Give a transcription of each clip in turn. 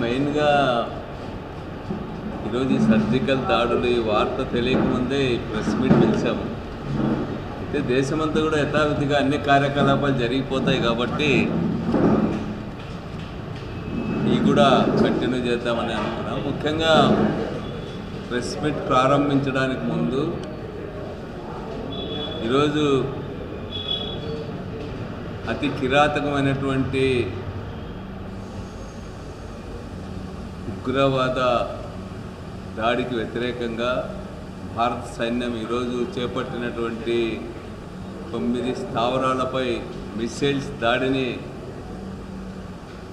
మెయిన్గా ఈరోజు ఈ సర్జికల్ దాడులు ఈ వార్త తెలియకముందే ప్రెస్ మీట్ పిలిచాము. అయితే దేశమంతా కూడా యథావిధిగా అన్ని కార్యకలాపాలు జరిగిపోతాయి కాబట్టి ఇవి కూడా కంటిన్యూ చేద్దామని అనుకున్నాం. ముఖ్యంగా ప్రెస్ మీట్ ప్రారంభించడానికి ముందు ఈరోజు అతి కిరాతకమైనటువంటి ఉగ్రవాద దాడికి వ్యతిరేకంగా భారత సైన్యం ఈరోజు చేపట్టినటువంటి 9 స్థావరాలపై మిసైల్స్ దాడిని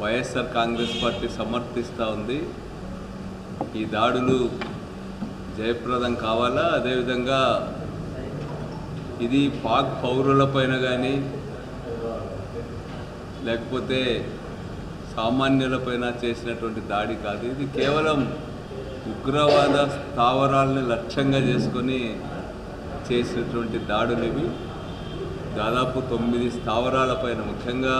వైఎస్ఆర్ కాంగ్రెస్ పార్టీ సమర్థిస్తూ ఉంది. ఈ దాడులు జయప్రదం కావాలా, అదేవిధంగా ఇది పాక్ పౌరులపైన కానీ లేకపోతే సామాన్యులపైన చేసినటువంటి దాడి కాదు. ఇది కేవలం ఉగ్రవాద స్థావరాలని లక్ష్యంగా చేసుకొని చేసినటువంటి దాడులు ఇవి. దాదాపు 9 స్థావరాలపైన, ముఖ్యంగా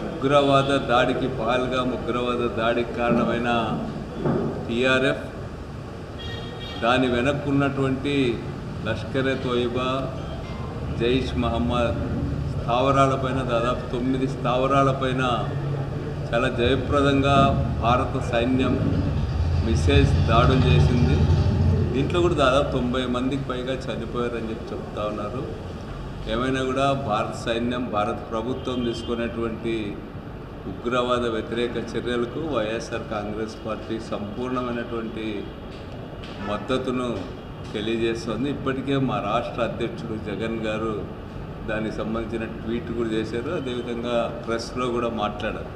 ఉగ్రవాద దాడికి పహల్గామ్ ఉగ్రవాద దాడికి కారణమైన టీఆర్ఎఫ్, దాని వెనక్కున్నటువంటి లష్కరే తోయిబా, జైష్ మహమ్మద్ స్థావరాలపైన, దాదాపు 9 స్థావరాలపైన చాలా జయప్రదంగా భారత సైన్యం మిసైల్స్ దాడులు చేసింది. దీంట్లో కూడా దాదాపు 90 మందికి పైగా చనిపోయారని చెప్తా ఉన్నారు. ఏమైనా కూడా భారత సైన్యం, భారత ప్రభుత్వం తీసుకునేటువంటి ఉగ్రవాద వ్యతిరేక చర్యలకు వైఎస్ఆర్ కాంగ్రెస్ పార్టీ సంపూర్ణమైనటువంటి మద్దతును తెలియజేస్తుంది. ఇప్పటికే మా రాష్ట్ర అధ్యక్షుడు జగన్ గారు దానికి సంబంధించిన ట్వీట్ కూడా చేశారు. అదేవిధంగా ప్రెస్లో కూడా మాట్లాడారు.